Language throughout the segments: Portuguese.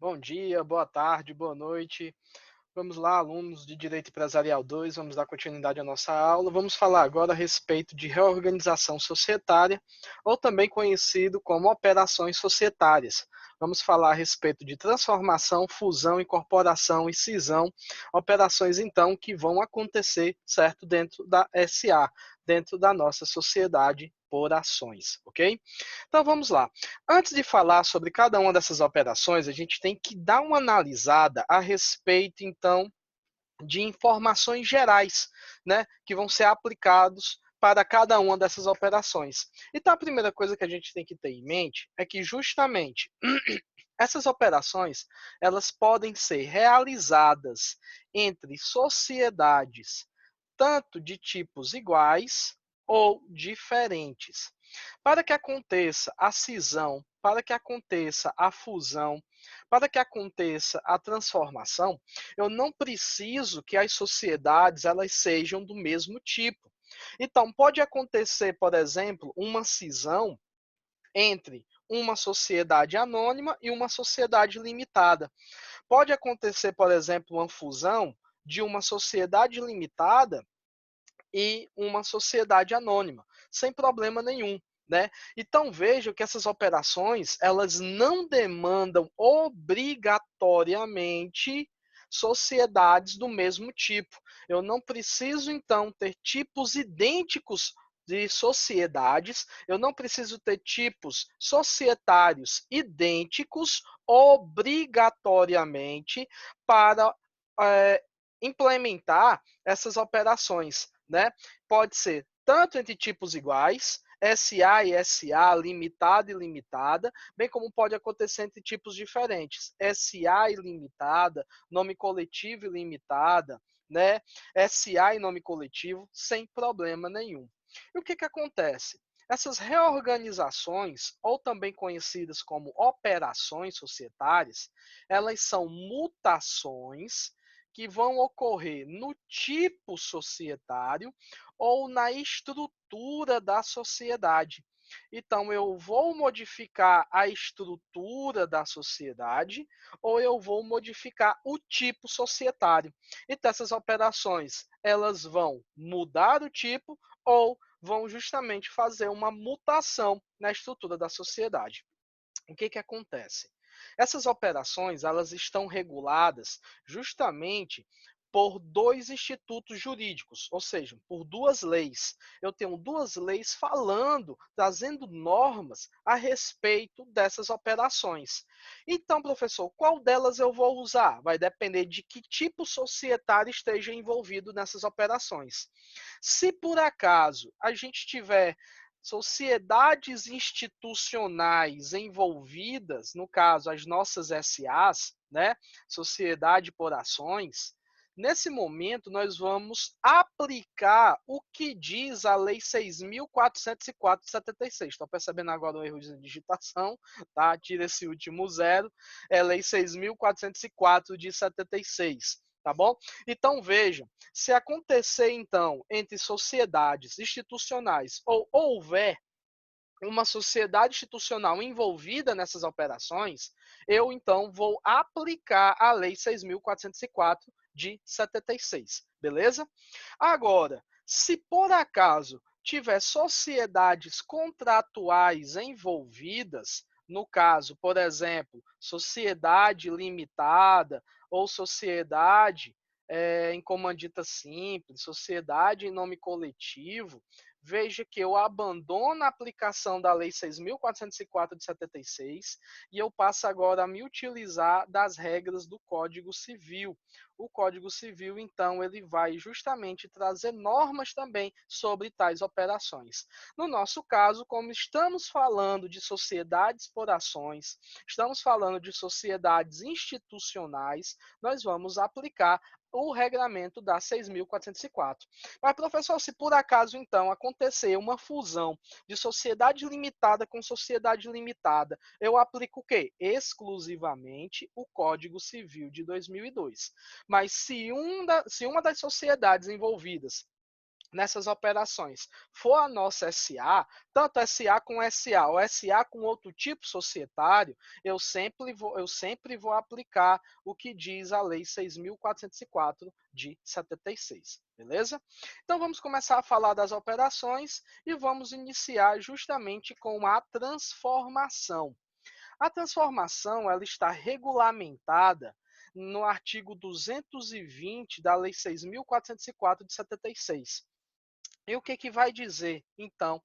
Bom dia, boa tarde, boa noite. Vamos lá, alunos de Direito Empresarial 2, vamos dar continuidade à nossa aula. Vamos falar agora a respeito de reorganização societária, ou também conhecido como operações societárias. Vamos falar a respeito de transformação, fusão, incorporação e cisão, operações então que vão acontecer, certo, dentro da SA, dentro da nossa sociedade por ações, ok? Então vamos lá. Antes de falar sobre cada uma dessas operações, a gente tem que dar uma analisada a respeito, então, de informações gerais, né, que vão ser aplicados para cada uma dessas operações. Então, a primeira coisa que a gente tem que ter em mente é que justamente essas operações, elas podem ser realizadas entre sociedades tanto de tipos iguais ou diferentes. Para que aconteça a cisão, para que aconteça a fusão, para que aconteça a transformação, eu não preciso que as sociedades elas sejam do mesmo tipo. Então, pode acontecer, por exemplo, uma cisão entre uma sociedade anônima e uma sociedade limitada. Pode acontecer, por exemplo, uma fusão de uma sociedade limitada e uma sociedade anônima, sem problema nenhum. Né? Então vejam que essas operações elas não demandam obrigatoriamente sociedades do mesmo tipo. Eu não preciso então ter tipos idênticos de sociedades, eu não preciso ter tipos societários idênticos obrigatoriamente para implementar essas operações, né? Pode ser tanto entre tipos iguais, SA e SA, limitada e limitada, bem como pode acontecer entre tipos diferentes, SA e limitada, nome coletivo e limitada, né? SA e nome coletivo, sem problema nenhum. E o que que acontece? Essas reorganizações, ou também conhecidas como operações societárias, elas são mutações que vão ocorrer no tipo societário ou na estrutura da sociedade. Então, eu vou modificar a estrutura da sociedade ou eu vou modificar o tipo societário. Então, essas operações, elas vão mudar o tipo ou vão justamente fazer uma mutação na estrutura da sociedade. O que que acontece? Essas operações, elas estão reguladas justamente por dois institutos jurídicos, ou seja, por duas leis. Eu tenho duas leis falando, trazendo normas a respeito dessas operações. Então, professor, qual delas eu vou usar? Vai depender de que tipo societário esteja envolvido nessas operações. Se por acaso a gente tiver sociedades institucionais envolvidas, no caso, as nossas SAs, né, Sociedade por Ações, nesse momento nós vamos aplicar o que diz a Lei 6.404 de 76. Estou percebendo agora um erro de digitação, tá? Tira esse último zero, é Lei 6.404 de 76. Tá bom? Então vejam, se acontecer então entre sociedades institucionais ou houver uma sociedade institucional envolvida nessas operações, eu então vou aplicar a Lei 6.404 de 76, beleza? Agora, se por acaso tiver sociedades contratuais envolvidas, no caso, por exemplo, sociedade limitada ou sociedade em comandita simples, sociedade em nome coletivo, veja que eu abandono a aplicação da Lei 6.404 de 76 e eu passo agora a me utilizar das regras do Código Civil. O Código Civil, então, ele vai justamente trazer normas também sobre tais operações. No nosso caso, como estamos falando de sociedades por ações, estamos falando de sociedades institucionais, nós vamos aplicar o regramento da 6.404. Mas, professor, se por acaso, então, acontecer uma fusão de sociedade limitada com sociedade limitada, eu aplico o quê? Exclusivamente o Código Civil de 2002. Mas se uma das sociedades envolvidas nessas operações for a nossa SA, tanto SA com SA ou SA com outro tipo societário, eu sempre vou aplicar o que diz a Lei 6.404 de 76, beleza? Então vamos começar a falar das operações e vamos iniciar justamente com a transformação. A transformação ela está regulamentada no artigo 220 da Lei 6.404 de 76. E o que vai dizer, então,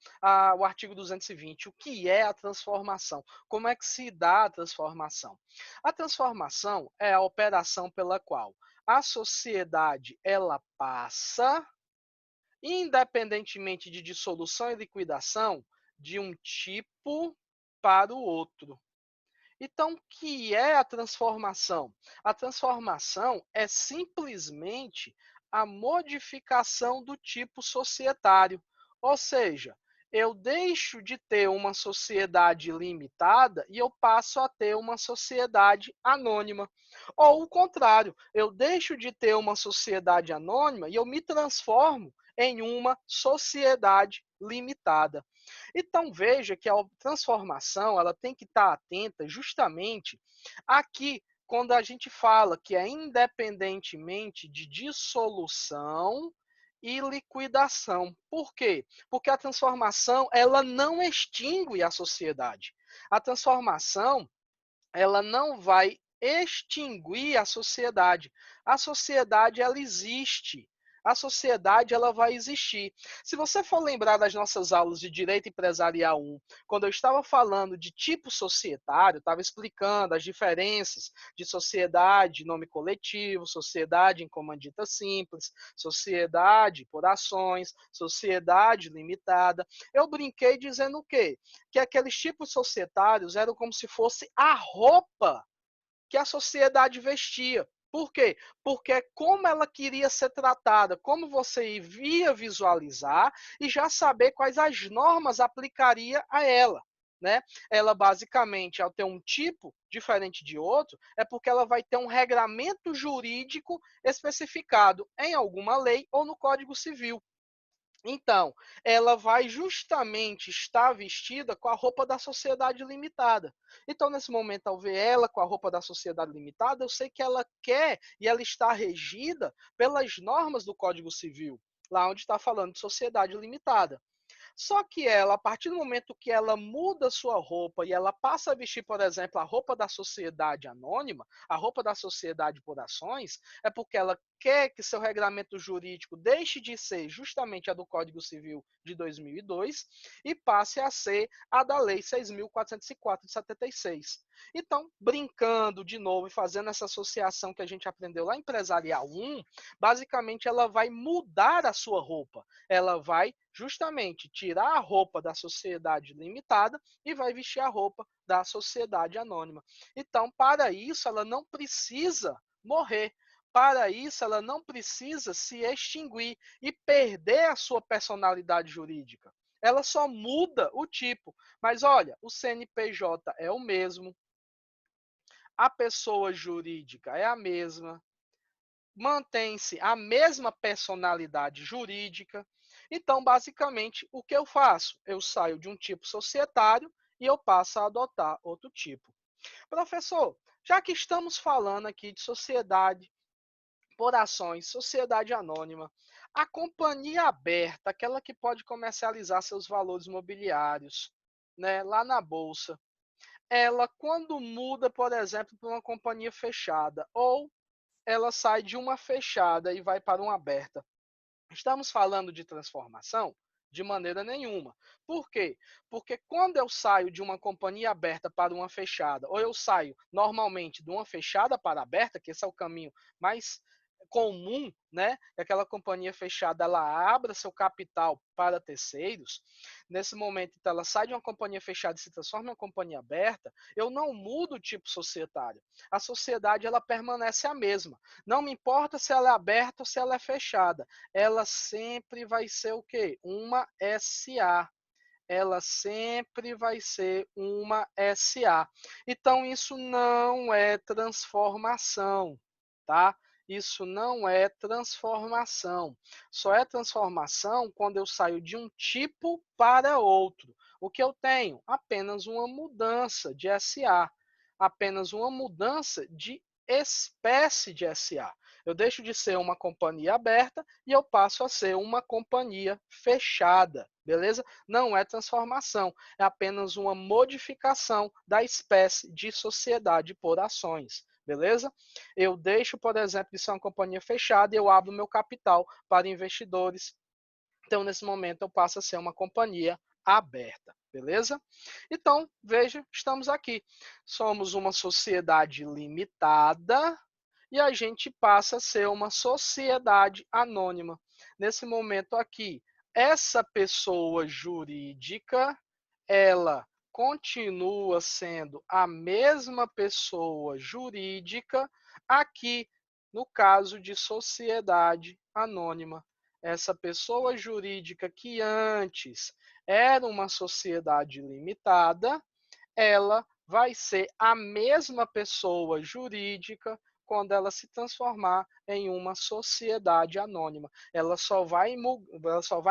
o artigo 220? O que é a transformação? Como é que se dá a transformação? A transformação é a operação pela qual a sociedade ela passa, independentemente de dissolução e liquidação, de um tipo para o outro. Então, o que é a transformação? A transformação é simplesmente a modificação do tipo societário. Ou seja, eu deixo de ter uma sociedade limitada e eu passo a ter uma sociedade anônima. Ou o contrário, eu deixo de ter uma sociedade anônima e eu me transformo em uma sociedade limitada. Então veja que a transformação ela tem que estar atenta justamente aqui quando a gente fala que é independentemente de dissolução e liquidação. Por quê? Porque a transformação ela não extingue a sociedade. A transformação ela não vai extinguir a sociedade. A sociedade ela existe. A sociedade ela vai existir. Se você for lembrar das nossas aulas de Direito Empresarial 1, quando eu estava falando de tipo societário, estava explicando as diferenças de sociedade, nome coletivo, sociedade em comandita simples, sociedade por ações, sociedade limitada. Eu brinquei dizendo o quê? Que aqueles tipos societários eram como se fosse a roupa que a sociedade vestia. Por quê? Porque é como ela queria ser tratada, como você iria visualizar e já saber quais as normas aplicaria a ela. Né? Ela basicamente, ao ter um tipo diferente de outro, é porque ela vai ter um regramento jurídico especificado em alguma lei ou no Código Civil. Então, ela vai justamente estar vestida com a roupa da sociedade limitada. Então, nesse momento, ao ver ela com a roupa da sociedade limitada, eu sei que ela quer e ela está regida pelas normas do Código Civil, lá onde está falando de sociedade limitada. Só que ela, a partir do momento que ela muda sua roupa e ela passa a vestir, por exemplo, a roupa da sociedade anônima, a roupa da sociedade por ações, é porque ela quer que seu regramento jurídico deixe de ser justamente a do Código Civil de 2002 e passe a ser a da Lei 6.404 de 76. Então, brincando de novo e fazendo essa associação que a gente aprendeu lá em Empresarial 1, basicamente ela vai mudar a sua roupa. Ela vai justamente tirar a roupa da sociedade limitada e vai vestir a roupa da sociedade anônima. Então, para isso, ela não precisa morrer. Para isso, ela não precisa se extinguir e perder a sua personalidade jurídica. Ela só muda o tipo. Mas olha, o CNPJ é o mesmo, a pessoa jurídica é a mesma, mantém-se a mesma personalidade jurídica. Então, basicamente, o que eu faço? Eu saio de um tipo societário e eu passo a adotar outro tipo. Professor, já que estamos falando aqui de sociedade por ações, sociedade anônima, a companhia aberta, aquela que pode comercializar seus valores mobiliários, né, lá na bolsa, ela quando muda, por exemplo, para uma companhia fechada ou ela sai de uma fechada e vai para uma aberta. Estamos falando de transformação? De maneira nenhuma. Por quê? Porque quando eu saio de uma companhia aberta para uma fechada, ou eu saio normalmente de uma fechada para aberta, que esse é o caminho mais comum, né? Que aquela companhia fechada ela abra seu capital para terceiros. Nesse momento, então, ela sai de uma companhia fechada e se transforma em uma companhia aberta. Eu não mudo o tipo societário. A sociedade ela permanece a mesma. Não me importa se ela é aberta ou se ela é fechada. Ela sempre vai ser o quê? Uma SA. Ela sempre vai ser uma SA. Então, isso não é transformação, tá? Isso não é transformação. Só é transformação quando eu saio de um tipo para outro. O que eu tenho? Apenas uma mudança de SA, apenas uma mudança de espécie de SA. Eu deixo de ser uma companhia aberta e eu passo a ser uma companhia fechada, beleza? Não é transformação, é apenas uma modificação da espécie de sociedade por ações, beleza? Eu deixo, por exemplo, de ser uma companhia fechada e eu abro meu capital para investidores. Então, nesse momento, eu passo a ser uma companhia aberta, beleza? Então, veja, estamos aqui. Somos uma sociedade limitada e a gente passa a ser uma sociedade anônima. Nesse momento aqui, essa pessoa jurídica, ela continua sendo a mesma pessoa jurídica aqui no caso de sociedade anônima. Essa pessoa jurídica que antes era uma sociedade limitada, ela vai ser a mesma pessoa jurídica quando ela se transformar em uma sociedade anônima. Ela só vai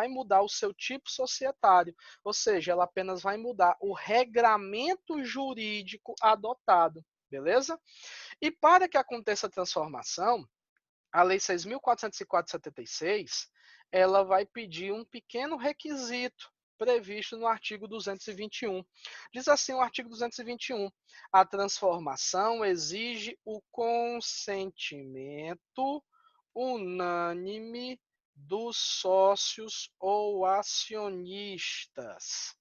mudar o seu tipo societário, ou seja, ela apenas vai mudar o regramento jurídico adotado, beleza? E para que aconteça a transformação, a Lei 6.404/76, ela vai pedir um pequeno requisito previsto no artigo 221. Diz assim o artigo 221: a transformação exige o consentimento unânime dos sócios ou acionistas.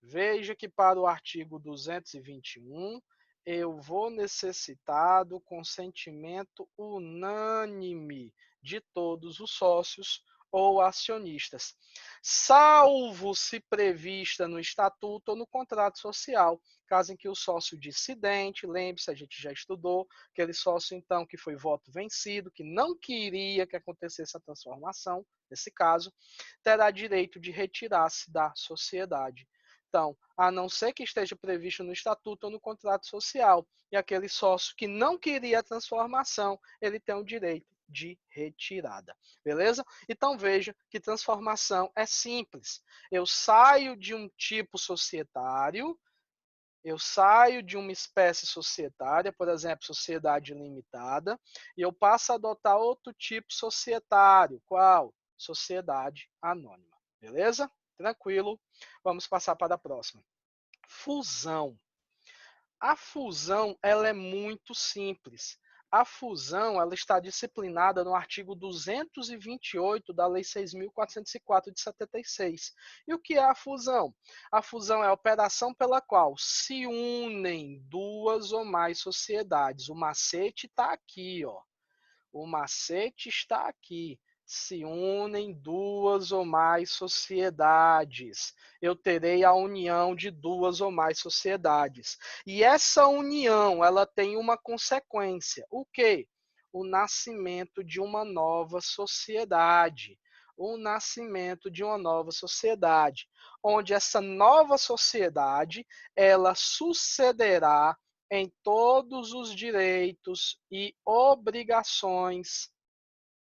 Veja que para o artigo 221, eu vou necessitar do consentimento unânime de todos os sócios ou acionistas, salvo se prevista no estatuto ou no contrato social, caso em que o sócio dissidente, lembre-se, a gente já estudou, aquele sócio então que foi voto vencido, que não queria que acontecesse a transformação, nesse caso, terá direito de retirar-se da sociedade. Então, a não ser que esteja previsto no estatuto ou no contrato social, e aquele sócio que não queria a transformação, ele tem o direito de retirada, beleza? Então veja que transformação é simples. Eu saio de um tipo societário, eu saio de uma espécie societária, por exemplo, sociedade limitada, e eu passo a adotar outro tipo societário. Qual? Sociedade anônima, beleza? Tranquilo. Vamos passar para a próxima. Fusão. A fusão ela é muito simples. A fusão ela está disciplinada no artigo 228 da Lei 6.404 de 76. E o que é a fusão? A fusão é a operação pela qual se unem duas ou mais sociedades. O macete está aqui, ó. O macete está aqui. Se unem duas ou mais sociedades. Eu terei a união de duas ou mais sociedades. E essa união, ela tem uma consequência. O quê? O nascimento de uma nova sociedade. O nascimento de uma nova sociedade, onde essa nova sociedade, ela sucederá em todos os direitos e obrigações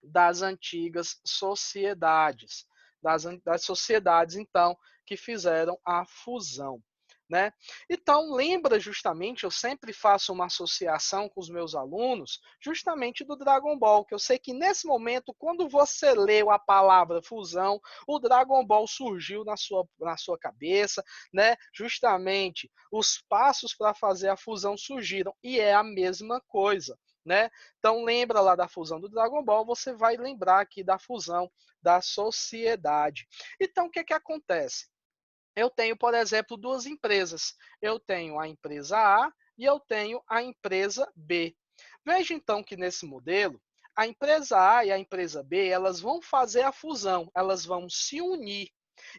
das antigas sociedades, das sociedades, então, que fizeram a fusão. Né? Então, lembra justamente, eu sempre faço uma associação com os meus alunos, justamente do Dragon Ball, que eu sei que nesse momento, quando você leu a palavra fusão, o Dragon Ball surgiu na sua cabeça, né? Justamente os passos para fazer a fusão surgiram, e é a mesma coisa. Né? Então, lembra lá da fusão do Dragon Ball, você vai lembrar aqui da fusão da sociedade. Então, o que, que acontece? Eu tenho, por exemplo, duas empresas. Eu tenho a empresa A e eu tenho a empresa B. Veja então que nesse modelo, a empresa A e a empresa B, elas vão fazer a fusão, elas vão se unir.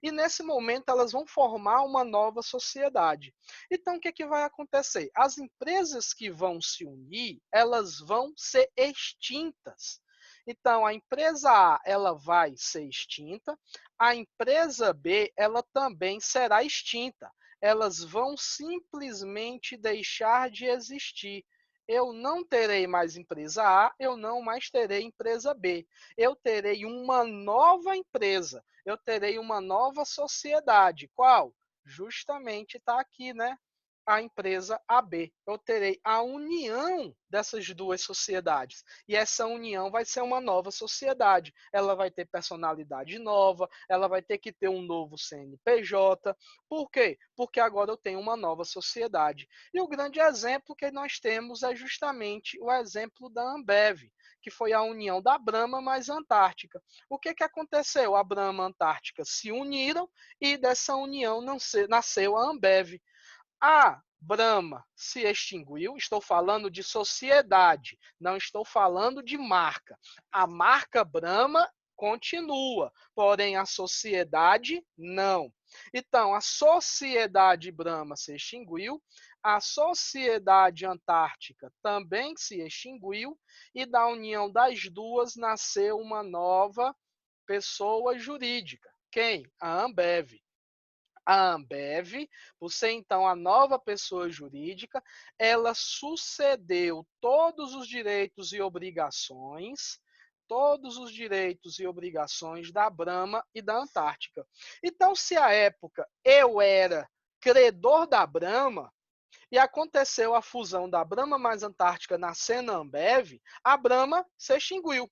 E nesse momento elas vão formar uma nova sociedade. Então o que, que vai acontecer? As empresas que vão se unir, elas vão ser extintas. Então a empresa A, ela vai ser extinta, a empresa B, ela também será extinta. Elas vão simplesmente deixar de existir. Eu não terei mais empresa A, eu não mais terei empresa B. Eu terei uma nova empresa, eu terei uma nova sociedade. Qual? Justamente está aqui, né? A empresa AB. Eu terei a união dessas duas sociedades. E essa união vai ser uma nova sociedade. Ela vai ter personalidade nova, ela vai ter que ter um novo CNPJ. Por quê? Porque agora eu tenho uma nova sociedade. E o grande exemplo que nós temos é justamente o exemplo da Ambev, que foi a união da Brahma mais a Antártica. O que aconteceu? A Brahma e a Antártica se uniram e dessa união nasceu a Ambev. A Brahma se extinguiu, estou falando de sociedade, não estou falando de marca. A marca Brahma continua, porém a sociedade não. Então, a sociedade Brahma se extinguiu, a sociedade Antártica também se extinguiu, e da união das duas nasceu uma nova pessoa jurídica. Quem? A Ambev. A Ambev, por ser então a nova pessoa jurídica, ela sucedeu todos os direitos e obrigações da Brahma e da Antártica. Então, se à época eu era credor da Brahma e aconteceu a fusão da Brahma mais Antártica nascendo a Ambev, a Brahma se extinguiu.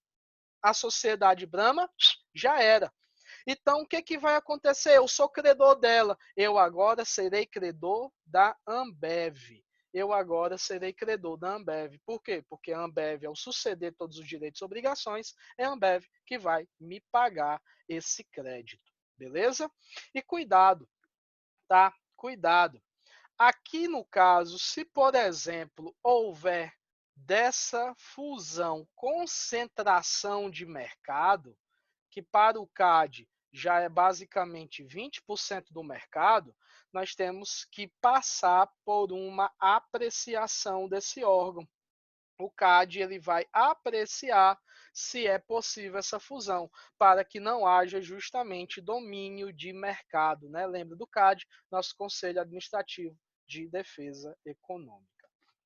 A sociedade Brahma já era. Então, o que vai acontecer? Eu sou credor dela. Eu agora serei credor da Ambev. Eu agora serei credor da Ambev. Por quê? Porque a Ambev, ao suceder todos os direitos e obrigações, é a Ambev que vai me pagar esse crédito. Beleza? E cuidado, tá? Cuidado. Aqui no caso, se por exemplo houver dessa fusão, concentração de mercado, que para o CAD já é basicamente 20% do mercado, nós temos que passar por uma apreciação desse órgão. O CAD ele vai apreciar se é possível essa fusão, para que não haja justamente domínio de mercado. Né? Lembra do CAD, nosso Conselho Administrativo de Defesa Econômica.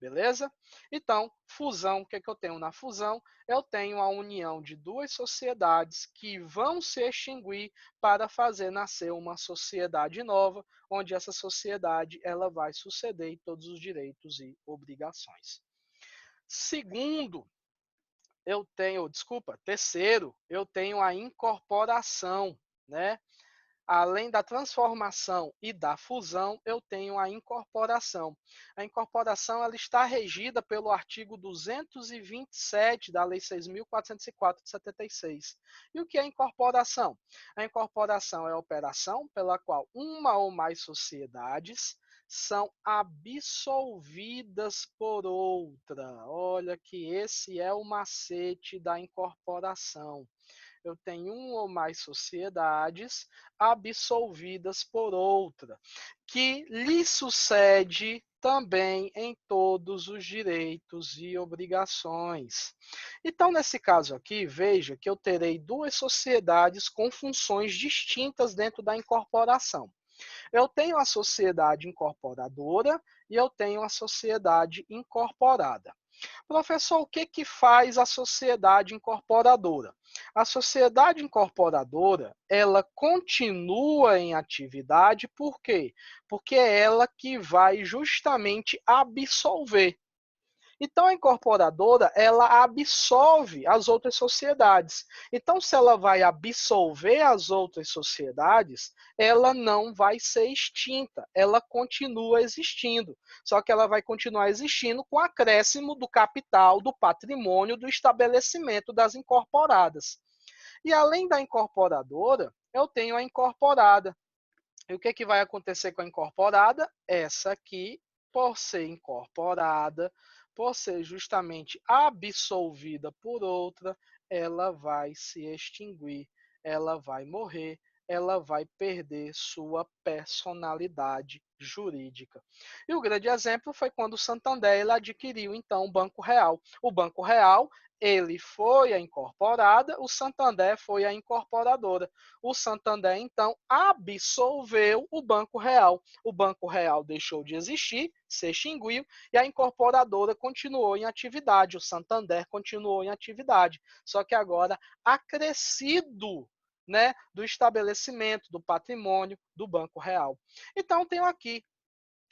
Beleza? Então, fusão, o que eu tenho na fusão? Eu tenho a união de duas sociedades que vão se extinguir para fazer nascer uma sociedade nova, onde essa sociedade ela vai suceder todos os direitos e obrigações. Segundo, terceiro, eu tenho a incorporação, né? Além da transformação e da fusão, eu tenho a incorporação. A incorporação ela está regida pelo artigo 227 da Lei 6.404 de 76. E o que é incorporação? A incorporação é a operação pela qual uma ou mais sociedades são absolvidas por outra. Olha que esse é o macete da incorporação. Eu tenho uma ou mais sociedades absolvidas por outra, que lhe sucede também em todos os direitos e obrigações. Então, nesse caso aqui, veja que eu terei duas sociedades com funções distintas dentro da incorporação. Eu tenho a sociedade incorporadora e eu tenho a sociedade incorporada. Professor, o que faz a sociedade incorporadora? A sociedade incorporadora, ela continua em atividade, por quê? Porque é ela que vai justamente absolver. Então, a incorporadora, ela absolve as outras sociedades. Então, se ela vai absolver as outras sociedades, ela não vai ser extinta, ela continua existindo. Só que ela vai continuar existindo com acréscimo do capital, do patrimônio, do estabelecimento das incorporadas. E além da incorporadora, eu tenho a incorporada. E o que vai acontecer com a incorporada? Essa aqui, por ser incorporada, por ser justamente absolvida por outra, ela vai se extinguir, ela vai morrer, ela vai perder sua personalidade jurídica. E o grande exemplo foi quando o Santander adquiriu então o Banco Real. O Banco Real ele foi a incorporada, o Santander foi a incorporadora. O Santander, então, absolveu o Banco Real. O Banco Real deixou de existir, se extinguiu, e a incorporadora continuou em atividade. O Santander continuou em atividade, só que agora acrescido, né, do estabelecimento, do patrimônio do Banco Real. Então, tenho aqui,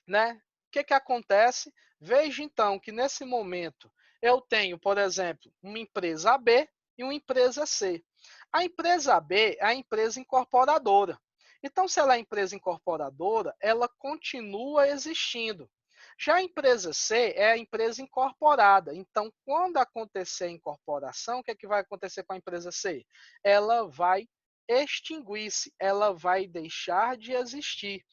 né, o que acontece? Veja, então, que nesse momento eu tenho, por exemplo, uma empresa B e uma empresa C. A empresa B é a empresa incorporadora. Então, se ela é empresa incorporadora, ela continua existindo. Já a empresa C é a empresa incorporada. Então, quando acontecer a incorporação, o que vai acontecer com a empresa C? Ela vai extinguir-se, ela vai deixar de existir.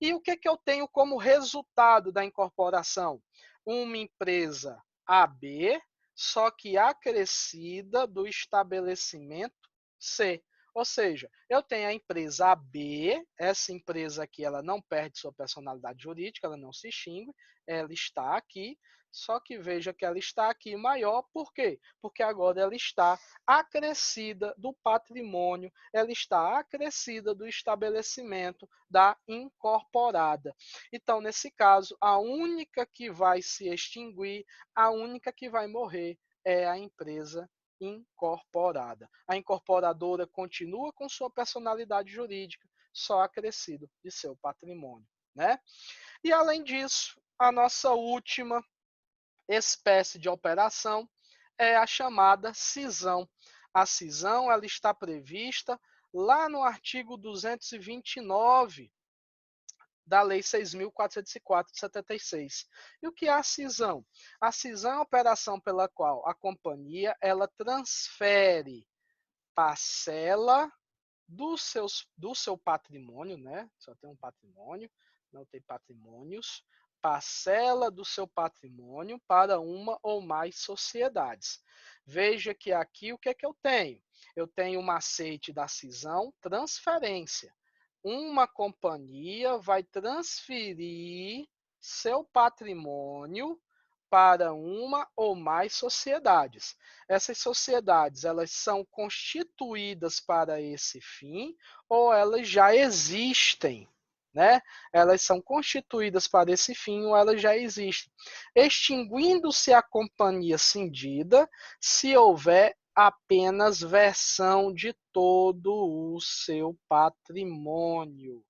E o que eu tenho como resultado da incorporação? Uma empresa AB, só que acrescida do estabelecimento C. Ou seja, eu tenho a empresa AB, essa empresa aqui ela não perde sua personalidade jurídica, ela não se extingue, ela está aqui, só que veja que ela está aqui maior, por quê? Porque agora ela está acrescida do patrimônio, ela está acrescida do estabelecimento da incorporada. Então, nesse caso, a única que vai se extinguir, a única que vai morrer é a empresa incorporada. A incorporadora continua com sua personalidade jurídica, só acrescido de seu patrimônio, né? E além disso, a nossa última espécie de operação é a chamada cisão. A cisão ela está prevista lá no artigo 229 da Lei 6.404 de 76. E o que é a cisão? A cisão é a operação pela qual a companhia ela transfere parcela do seu patrimônio, né? Só tem um patrimônio, não tem patrimônios, parcela do seu patrimônio para uma ou mais sociedades. Veja que aqui o que eu tenho? Eu tenho o macete da cisão, transferência. Uma companhia vai transferir seu patrimônio para uma ou mais sociedades. Essas sociedades, elas são constituídas para esse fim ou elas já existem, né? Elas são constituídas para esse fim ou elas já existem. Extinguindo-se a companhia cindida, se houver apenas versão de todo o seu patrimônio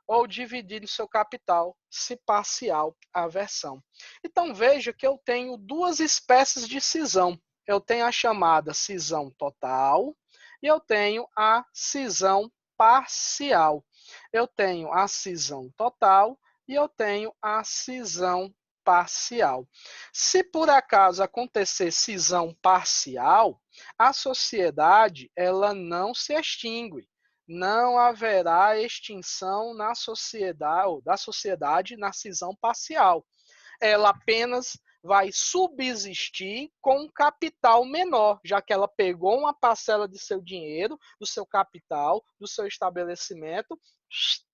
ou dividir o seu capital, se parcial a versão. Então veja que eu tenho duas espécies de cisão. Eu tenho a chamada cisão total e eu tenho a cisão parcial. Eu tenho a cisão total e eu tenho a cisão parcial. Se por acaso acontecer cisão parcial, a sociedade ela não se extingue, não haverá extinção na sociedade, ou da sociedade na cisão parcial. Ela apenas vai subsistir com um capital menor, já que ela pegou uma parcela de seu dinheiro, do seu capital, do seu estabelecimento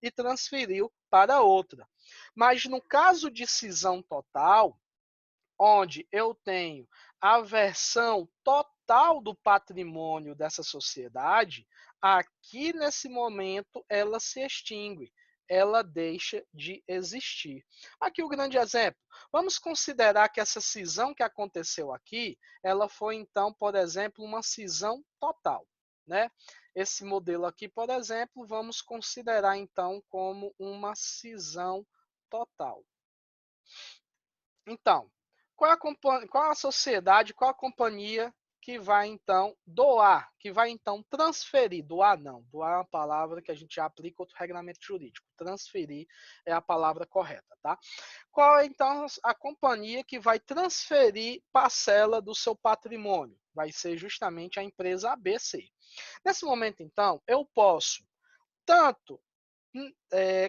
e transferiu para outra. Mas no caso de cisão total, onde eu tenho a versão total do patrimônio dessa sociedade, aqui nesse momento ela se extingue, ela deixa de existir. Aqui o grande exemplo. Vamos considerar que essa cisão que aconteceu aqui, ela foi então, por exemplo, uma cisão total, né? Esse modelo aqui, por exemplo, vamos considerar então como uma cisão total. Então, qual a sociedade, qual a companhia que vai então doar, que vai então transferir, doar não, doar é uma palavra que a gente já aplica outro regulamento jurídico, transferir é a palavra correta, tá? Qual é então a companhia que vai transferir parcela do seu patrimônio? Vai ser justamente a empresa ABC. Nesse momento então, eu posso tanto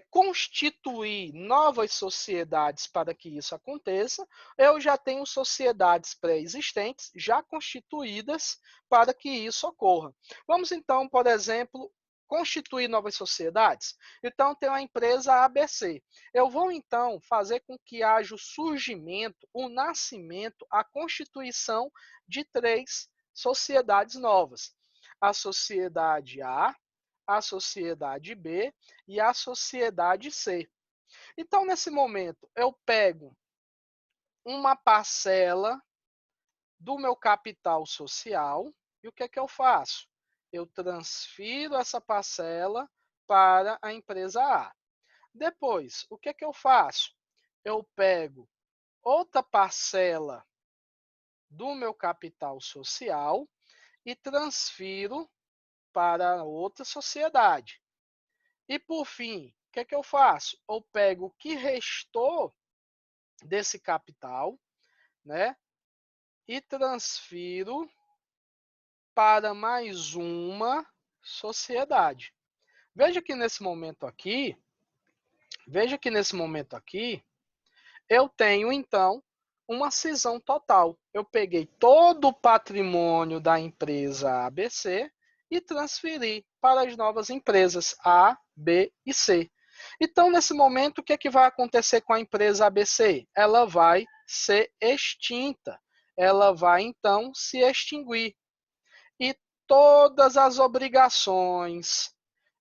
constituir novas sociedades para que isso aconteça, eu já tenho sociedades pré-existentes, já constituídas para que isso ocorra. Vamos então, por exemplo, constituir novas sociedades? Então, tem a empresa ABC. Eu vou, então, fazer com que haja o surgimento, o nascimento, a constituição de 3 sociedades novas. A sociedade a sociedade B e a sociedade C. Então, nesse momento, eu pego uma parcela do meu capital social e o que é que eu faço? Eu transfiro essa parcela para a empresa A. Depois, o que é que eu faço? Eu pego outra parcela do meu capital social e transfiro para outra sociedade. E por fim, o que é que eu faço? Eu pego o que restou desse capital, né? E transfiro para mais uma sociedade. Veja que nesse momento aqui, eu tenho então uma cisão total. Eu peguei todo o patrimônio da empresa ABC e transferi para as novas empresas A, B e C. Então, nesse momento, o que é que vai acontecer com a empresa ABC? Ela vai ser extinta. Ela vai, então, se extinguir. E todas as obrigações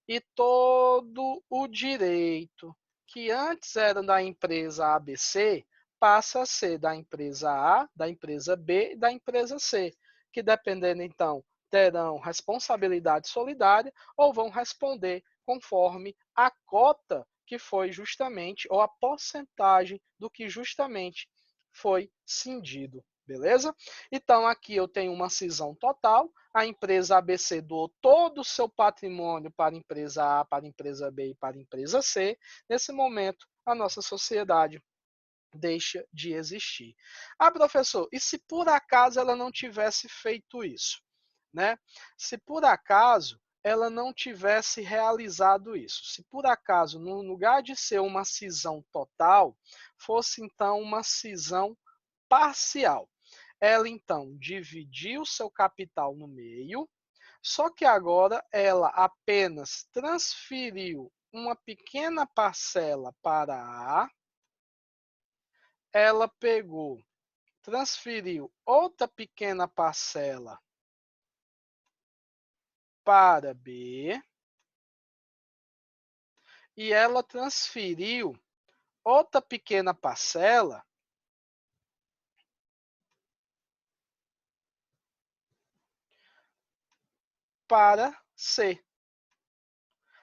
e todo o direito que antes era da empresa ABC passa a ser da empresa A, da empresa B e da empresa C, que dependendo então terão responsabilidade solidária ou vão responder conforme a cota que foi justamente ou a porcentagem do que justamente foi cindido. Beleza? Então, aqui eu tenho uma cisão total. A empresa ABC doou todo o seu patrimônio para a empresa A, para a empresa B e para a empresa C. Nesse momento, a nossa sociedade deixa de existir. Ah, professor, e se por acaso ela não tivesse feito isso? Né? Se por acaso ela não tivesse realizado isso, se por acaso, no lugar de ser uma cisão total, fosse então uma cisão parcial. Ela então dividiu seu capital no meio, só que agora ela apenas transferiu uma pequena parcela para A, ela pegou, transferiu outra pequena parcela para B e ela transferiu outra pequena parcela para C.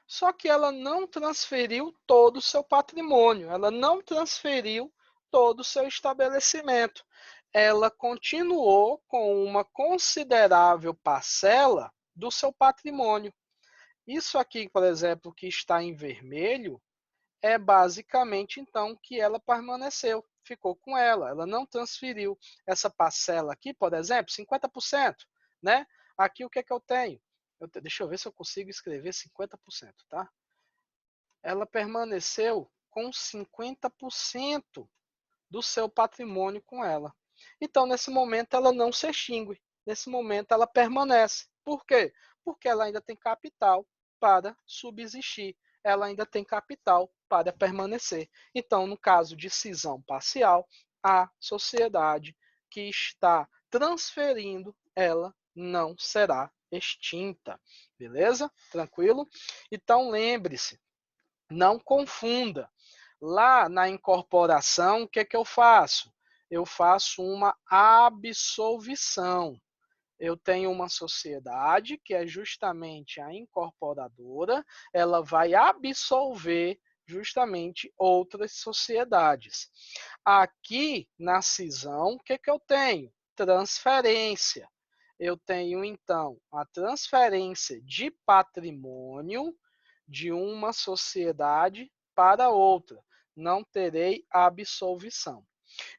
Só que ela não transferiu todo o seu patrimônio, ela não transferiu todo o seu estabelecimento. Ela continuou com uma considerável parcela do seu patrimônio. Isso aqui, por exemplo, que está em vermelho, é basicamente, então, que ela permaneceu, ficou com ela. Ela não transferiu essa parcela aqui, por exemplo, 50%, né? Aqui o que é que eu tenho? Deixa eu ver se eu consigo escrever 50%, tá? Ela permaneceu com 50% do seu patrimônio com ela. Então, nesse momento, ela não se extingue. Nesse momento, ela permanece. Por quê? Porque ela ainda tem capital para subsistir. Ela ainda tem capital para permanecer. Então, no caso de cisão parcial, a sociedade que está transferindo, ela não será extinta. Beleza? Tranquilo? Então, lembre-se, não confunda. Lá na incorporação, o que é que eu faço? Eu faço uma absolvição. Eu tenho uma sociedade, que é justamente a incorporadora, ela vai absolver justamente outras sociedades. Aqui na cisão, o que é que eu tenho? Transferência. Eu tenho, então, a transferência de patrimônio de uma sociedade para outra. Não terei absolvição.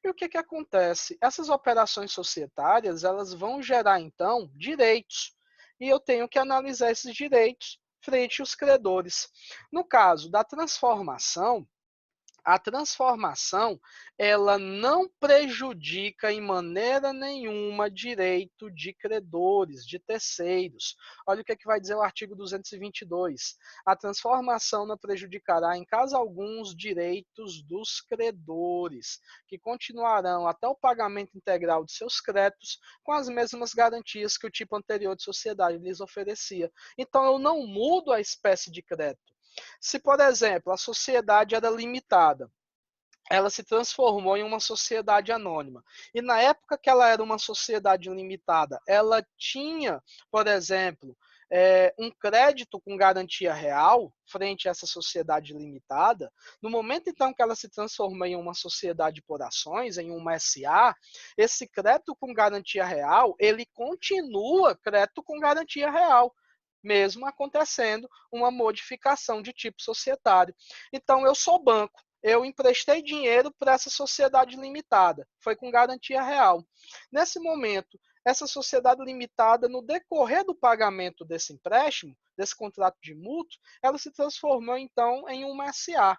E o que, que acontece? Essas operações societárias, elas vão gerar, então, direitos. E eu tenho que analisar esses direitos frente aos credores. No caso da transformação, A transformação, ela não prejudica em maneira nenhuma direito de credores, de terceiros. Olha o que é que vai dizer o artigo 222. A transformação não prejudicará em caso algum os direitos dos credores, que continuarão até o pagamento integral de seus créditos com as mesmas garantias que o tipo anterior de sociedade lhes oferecia. Então, eu não mudo a espécie de crédito. Se, por exemplo, a sociedade era limitada, ela se transformou em uma sociedade anônima. E na época que ela era uma sociedade limitada, ela tinha, por exemplo, um crédito com garantia real frente a essa sociedade limitada. No momento, então, que ela se transformou em uma sociedade por ações, em uma SA, esse crédito com garantia real, ele continua crédito com garantia real, mesmo acontecendo uma modificação de tipo societário. Então, eu sou banco, eu emprestei dinheiro para essa sociedade limitada, foi com garantia real. Nesse momento, essa sociedade limitada, no decorrer do pagamento desse empréstimo, desse contrato de mútuo, ela se transformou então em uma SA.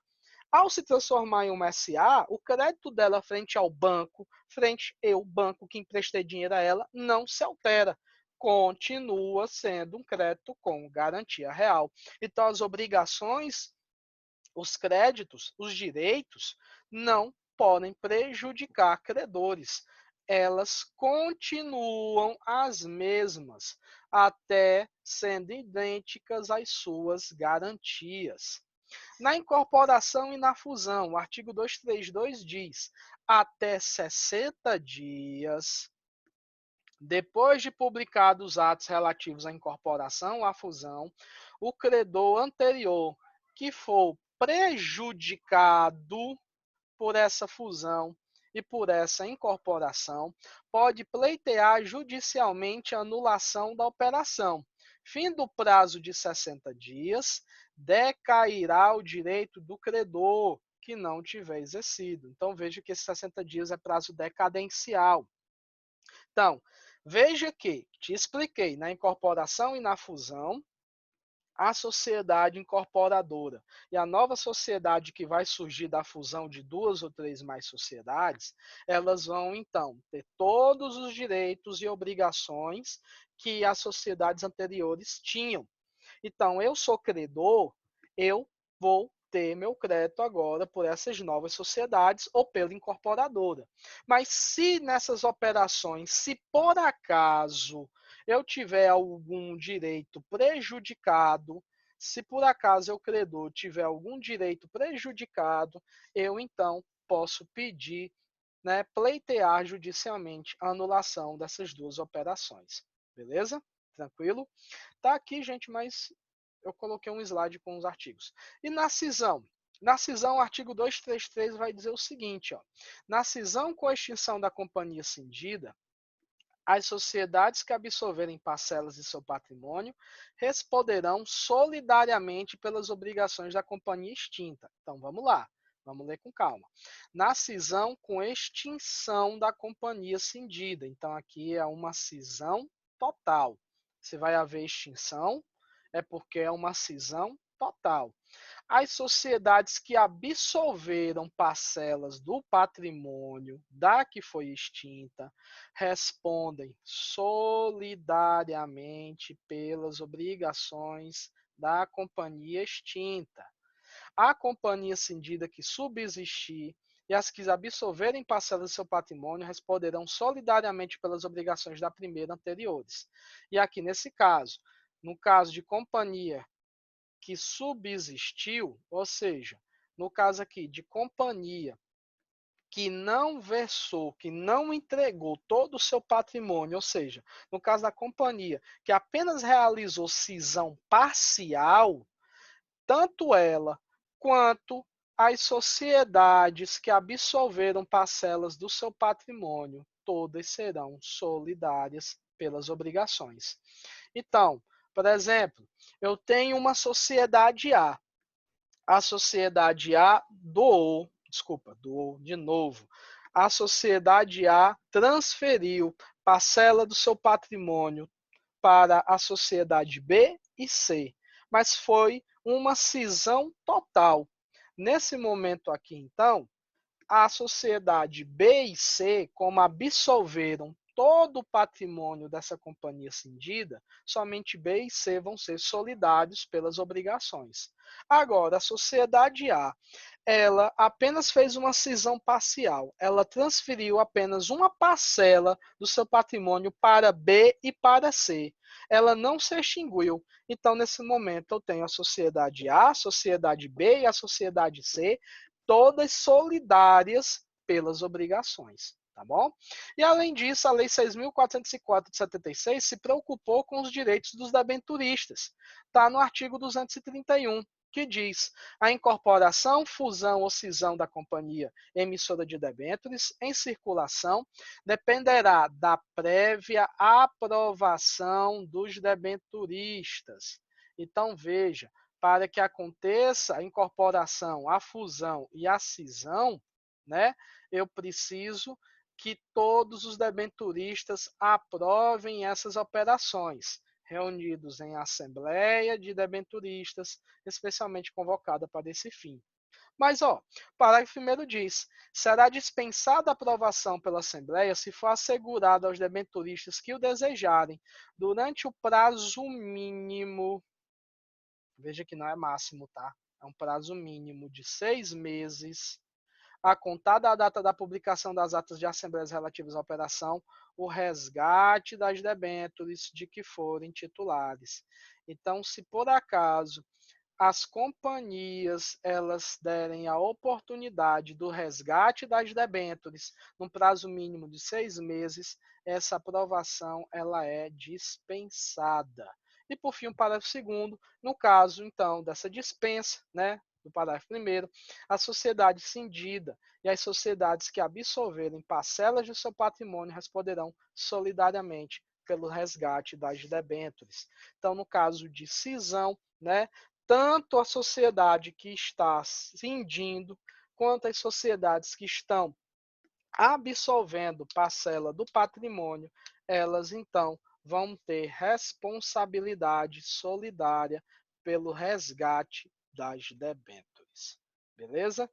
Ao se transformar em uma SA, o crédito dela frente ao banco, frente eu, banco que emprestei dinheiro a ela, não se altera. Continua sendo um crédito com garantia real. Então, as obrigações, os créditos, os direitos, não podem prejudicar credores. Elas continuam as mesmas, até sendo idênticas às suas garantias. Na incorporação e na fusão, o artigo 232 diz: até 60 dias depois de publicados os atos relativos à incorporação ou à fusão, o credor anterior que for prejudicado por essa fusão e por essa incorporação pode pleitear judicialmente a anulação da operação. Fim do prazo de 60 dias, decairá o direito do credor que não tiver exercido. Então, veja que esses 60 dias é prazo decadencial. Então, veja que te expliquei na incorporação e na fusão, a sociedade incorporadora e a nova sociedade que vai surgir da fusão de duas ou três mais sociedades, elas vão então ter todos os direitos e obrigações que as sociedades anteriores tinham. Então, eu sou credor, eu vou ter meu crédito agora por essas novas sociedades ou pela incorporadora. Mas se nessas operações, se por acaso eu tiver algum direito prejudicado, se por acaso eu credor tiver algum direito prejudicado, eu então posso pedir, né, pleitear judicialmente a anulação dessas duas operações. Beleza? Tranquilo? Tá aqui, gente, mas eu coloquei um slide com os artigos. E na cisão? Na cisão, o artigo 233 vai dizer o seguinte, ó: na cisão com a extinção da companhia cindida, as sociedades que absorverem parcelas de seu patrimônio responderão solidariamente pelas obrigações da companhia extinta. Então, vamos lá. Vamos ler com calma. Na cisão com extinção da companhia cindida. Então, aqui é uma cisão total. Se vai haver extinção, é porque é uma cisão total. As sociedades que absolveram parcelas do patrimônio da que foi extinta respondem solidariamente pelas obrigações da companhia extinta. A companhia cindida que subsistir e as que absolverem parcelas do seu patrimônio responderão solidariamente pelas obrigações da primeira anteriores. E aqui nesse caso, no caso de companhia que subsistiu, ou seja, no caso aqui de companhia que não versou, que não entregou todo o seu patrimônio, ou seja, no caso da companhia que apenas realizou cisão parcial, tanto ela quanto as sociedades que absolveram parcelas do seu patrimônio, todas serão solidárias pelas obrigações. Então, por exemplo, eu tenho uma sociedade A. A sociedade A doou de novo. A sociedade A transferiu parcela do seu patrimônio para a sociedade B e C, mas foi uma cisão total. Nesse momento aqui, então, a sociedade B e C, como absolveram todo o patrimônio dessa companhia cindida, somente B e C vão ser solidários pelas obrigações. Agora, a sociedade A, ela apenas fez uma cisão parcial. Ela transferiu apenas uma parcela do seu patrimônio para B e para C. Ela não se extinguiu. Então, nesse momento, eu tenho a sociedade A, a sociedade B e a sociedade C, todas solidárias pelas obrigações. Tá bom? E, além disso, a Lei 6.404 de 76 se preocupou com os direitos dos debenturistas. Está no artigo 231, que diz: a incorporação, fusão ou cisão da companhia emissora de debêntures em circulação dependerá da prévia aprovação dos debenturistas. Então, veja, para que aconteça a incorporação, a fusão e a cisão, né, eu preciso que todos os debenturistas aprovem essas operações, reunidos em assembleia de debenturistas, especialmente convocada para esse fim. Mas, o parágrafo 1º diz: será dispensada a aprovação pela Assembleia se for assegurado aos debenturistas que o desejarem, durante o prazo mínimo, veja que não é máximo, tá? É um prazo mínimo de 6 meses, a contar da data da publicação das atas de assembleias relativas à operação, o resgate das debêntures de que forem titulares. Então, se por acaso as companhias elas derem a oportunidade do resgate das debêntures num prazo mínimo de 6 meses, essa aprovação ela é dispensada. E, por fim, o parágrafo 2º, no caso, então, dessa dispensa, né, do parágrafo 1º, a sociedade cindida e as sociedades que absolverem parcelas de seu patrimônio responderão solidariamente pelo resgate das debêntures. Então, no caso de cisão, né, tanto a sociedade que está cindindo, quanto as sociedades que estão absolvendo parcela do patrimônio, elas então vão ter responsabilidade solidária pelo resgate das debêntures. Beleza?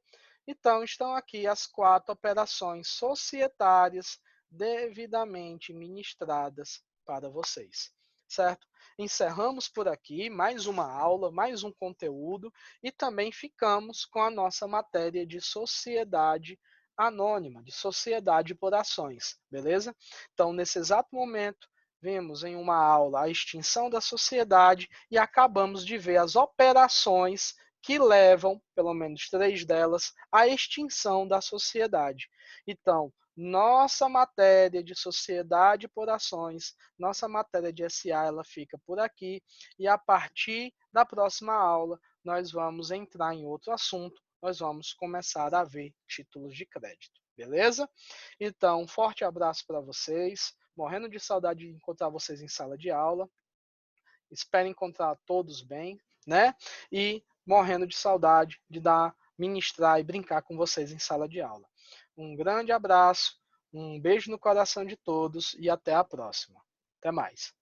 Então, estão aqui as 4 operações societárias devidamente ministradas para vocês, certo? Encerramos por aqui mais uma aula, mais um conteúdo e também ficamos com a nossa matéria de sociedade anônima, de sociedade por ações, beleza? Então, nesse exato momento, vimos em uma aula a extinção da sociedade e acabamos de ver as operações que levam, pelo menos 3 delas, à extinção da sociedade. Então, nossa matéria de sociedade por ações, nossa matéria de SA, ela fica por aqui, e a partir da próxima aula, nós vamos entrar em outro assunto, nós vamos começar a ver títulos de crédito, beleza? Então, um forte abraço para vocês, morrendo de saudade de encontrar vocês em sala de aula, espero encontrar todos bem, né? E morrendo de saudade de ministrar e brincar com vocês em sala de aula. Um grande abraço, um beijo no coração de todos e até a próxima. Até mais.